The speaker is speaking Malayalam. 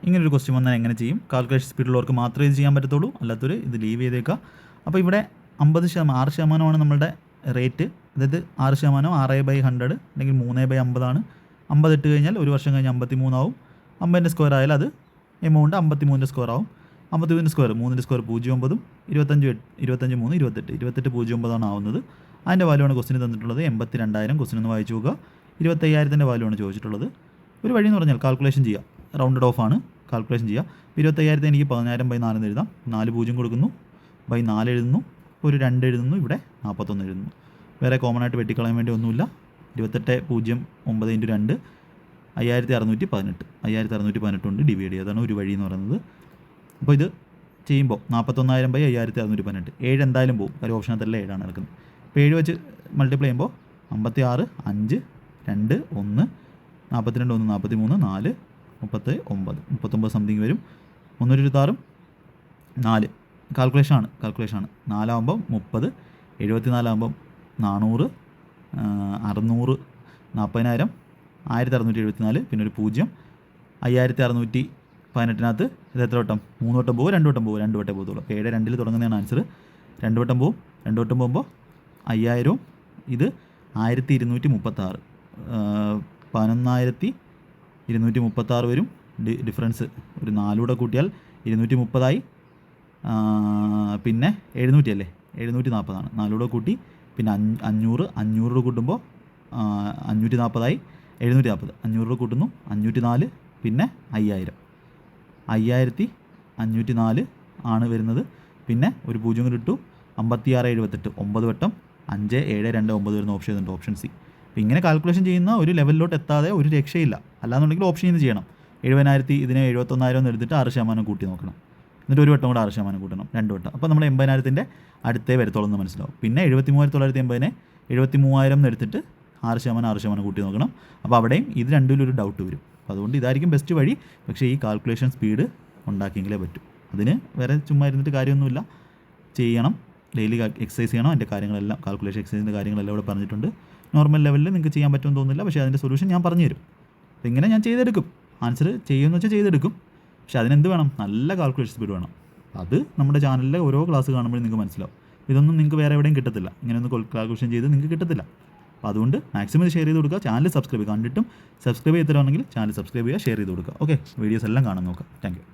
ഇങ്ങനൊരു ക്വസ്റ്റ്യൻ വന്നാൽ എങ്ങനെ ചെയ്യും? കാൽക്കുലേഷൻ സ്പീഡിലുള്ളവർക്ക് മാത്രമേ ഇത് ചെയ്യാൻ പറ്റത്തുള്ളൂ, അല്ലാത്തവർ ഇത് ലീവ് ചെയ്തേക്കുക. അപ്പോൾ ഇവിടെ 6% നമ്മളുടെ റേറ്റ്. അതായത് 6%, 6/100 അല്ലെങ്കിൽ 3/50 ആണ്. 50 ഇട്ട് കഴിഞ്ഞാൽ ഒരു വർഷം കഴിഞ്ഞ് 53 ആവും. 50ൻ്റെ സ്ക്വയർ ആയാൽ അത് എമൗണ്ട് 53ൻ്റെ സ്ക്വയർ ആവും. 53ൻ്റെ സ്ക്വയർ 3ൻ്റെ സ്ക്വയർ 0.9, 25 3 28 0.9 ആവുന്നത്. അതിൻ്റെ വാല്യൂ ആണ് ക്വസ്റ്റിന് തന്നിട്ടുള്ളത്. 82,000 ക്വസ്റ്റിൻ ഒന്ന് വായിച്ചു നോക്കുക. 25,000ൻ്റെ വാല്യൂ ആണ് ചോദിച്ചിട്ടുള്ളത്. ഒരു വഴി എന്ന് പറഞ്ഞാൽ കാൽക്കുലേഷൻ ചെയ്യുക, റൗണ്ടഡ് ഓഫ് ആണ്, കാൽക്കുലേഷൻ ചെയ്യുക. 25,000 എനിക്ക് 14/4 എന്ന് എഴുതാം. 4 0 കൊടുക്കുന്നു, ബൈ 4 എഴുതുന്നു, ഒരു 2 എഴുതുന്നു, ഇവിടെ 41 എഴുതുന്നു. വേറെ കോമൺ ആയിട്ട് വെട്ടിക്കളയാൻ വേണ്ടി ഒന്നുമില്ല. 28,009 × 2 5,618. 5,618 കൊണ്ട് ഡിവൈഡ് ചെയ്യുക. അതാണ് ഒരു വഴി എന്ന് പറയുന്നത്. അപ്പോൾ ഇത് ചെയ്യുമ്പോൾ 41,000/5,618. 7 എന്തായാലും പോകും, കാര്യം ഓപ്ഷനകത്തല്ല 7 ആണ് നടക്കുന്നത്. അപ്പോൾ 7 വെച്ച് മൾട്ടിപ്ലൈ ചെയ്യുമ്പോൾ 56, 5, 2, 1, 42, 1, 43, 4, 39 സംതിങ് വരും. 326, 4. കാൽക്കുലേഷനാണ്. 4 ആകുമ്പോൾ 30, 74 ആകുമ്പോൾ 400, 600, 40,000, 1,674, പിന്നെ ഒരു 0, 5,618 ഇത് എത്ര വട്ടം? 3 വട്ടം പോകും, 2 വട്ടം പോകും? 2 വട്ടം പോകത്തുള്ളൂ. 7 2 തുടങ്ങുന്നതാണ് ആൻസർ. 2 വട്ടം പോകും. 2 വട്ടം പോകുമ്പോൾ 5,000, ഇത് 1,236, 11,236 വരും. ഡിഫറൻസ് ഒരു 4 കൂടെ കൂട്ടിയാൽ 230 പിന്നെ 700 അല്ലേ, 740 ആണ്. 4 കൂടെ കൂട്ടി പിന്നെ 500 കൂട്ടുമ്പോൾ 540 740. 500 കൂട്ടുന്നു, 504, പിന്നെ 5,504 ആണ് വരുന്നത്. പിന്നെ ഒരു 0 കൂടി ഇട്ടു, 5678, 9 വട്ടം 5, 7, 2, 9 വരുന്ന ഓപ്ഷൻ ഉണ്ട്, ഓപ്ഷൻ സി. അപ്പോൾ ഇങ്ങനെ കാൽക്കുലേഷൻ ചെയ്യുന്ന ഒരു ലെവലിലോട്ട് എത്താതെ ഒരു രക്ഷയില്ല. അല്ലാന്നുണ്ടെങ്കിൽ ഓപ്ഷൻ ഇത് ചെയ്യണം. 70,000 ഇതിനെ 71,000 എന്ന് എടുത്തിട്ട് 6% കൂട്ടി നോക്കണം. എന്നിട്ട് ഒരു വട്ടം കൂടെ 6% കൂട്ടണം, 2 വട്ടം. അപ്പോൾ നമ്മൾ 80,000ൻ്റെ അടുത്തേ വരത്തോളം എന്ന് മനസ്സിലാവും. പിന്നെ 73,980നെ 73,000 എന്ന് എടുത്തിട്ട് 6% കൂട്ടി നോക്കണം. അപ്പോൾ അവിടെയും ഇത് രണ്ടിലും ഒരു ഡൗട്ട് വരും. അപ്പോൾ അതുകൊണ്ട് ഇതായിരിക്കും ബെസ്റ്റ് വഴി. പക്ഷേ ഈ കാൽക്കുലേഷൻ സ്പീഡ് ഉണ്ടാക്കിയെങ്കിലേ പറ്റൂ. അതിന് വേറെ ചുമ്മാ ഇരുന്നിട്ട് കാര്യമൊന്നുമില്ല, ചെയ്യണം. ഡെയിലി എക്സസൈസ് ചെയ്യണം. അതിൻ്റെ കാര്യങ്ങളെല്ലാം, കാൽക്കുലേഷൻ എക്സസൈസിൻ്റെ കാര്യങ്ങളെല്ലാം ഇവിടെ പറഞ്ഞിട്ടുണ്ട്. നോർമൽ ലെവലിൽ നിങ്ങൾക്ക് ചെയ്യാൻ പറ്റുമെന്ന് തോന്നുന്നില്ല, പക്ഷേ അതിൻ്റെ സൊല്യൂഷൻ ഞാൻ പറഞ്ഞു തരും. അപ്പോൾ ഇങ്ങനെ ഞാൻ ചെയ്തെടുക്കും. ആൻസർ ചെയ്യുമെന്ന് വെച്ചാൽ ചെയ്തെടുക്കും. പക്ഷേ അതിനെന്ത് വേണം? നല്ല കാൽക്കുലേഷൻ സ്പീഡ് വേണം. അത് നമ്മുടെ ചാനലിലെ ഓരോ ക്ലാസ് കാണുമ്പോഴും നിങ്ങൾക്ക് മനസ്സിലാവും. ഇതൊന്നും നിങ്ങൾക്ക് വേറെ എവിടെയും കിട്ടത്തില്ല. ഇങ്ങനെയൊന്നും കാൽക്കുലേഷൻ ചെയ്ത് നിങ്ങൾക്ക് കിട്ടത്തില്ല. അപ്പോൾ അതുകൊണ്ട് മാക്സിമം ഷെയർ ചെയ്ത് കൊടുക്കുക. ചാനൽ സബ്സ്ക്രൈബ് ചെയ്യുക. കണ്ടിട്ടും സബ്സ്ക്രൈബ് ചെയ്തിട്ടാണെങ്കിൽ ചാനൽ സബ്സ്ക്രൈബ് ചെയ്യുക, ഷെയർ ചെയ്ത് കൊടുക്കുക. ഓക്കെ, വീഡിയോസ് എല്ലാം കാണാൻ നോക്കുക. Thank you.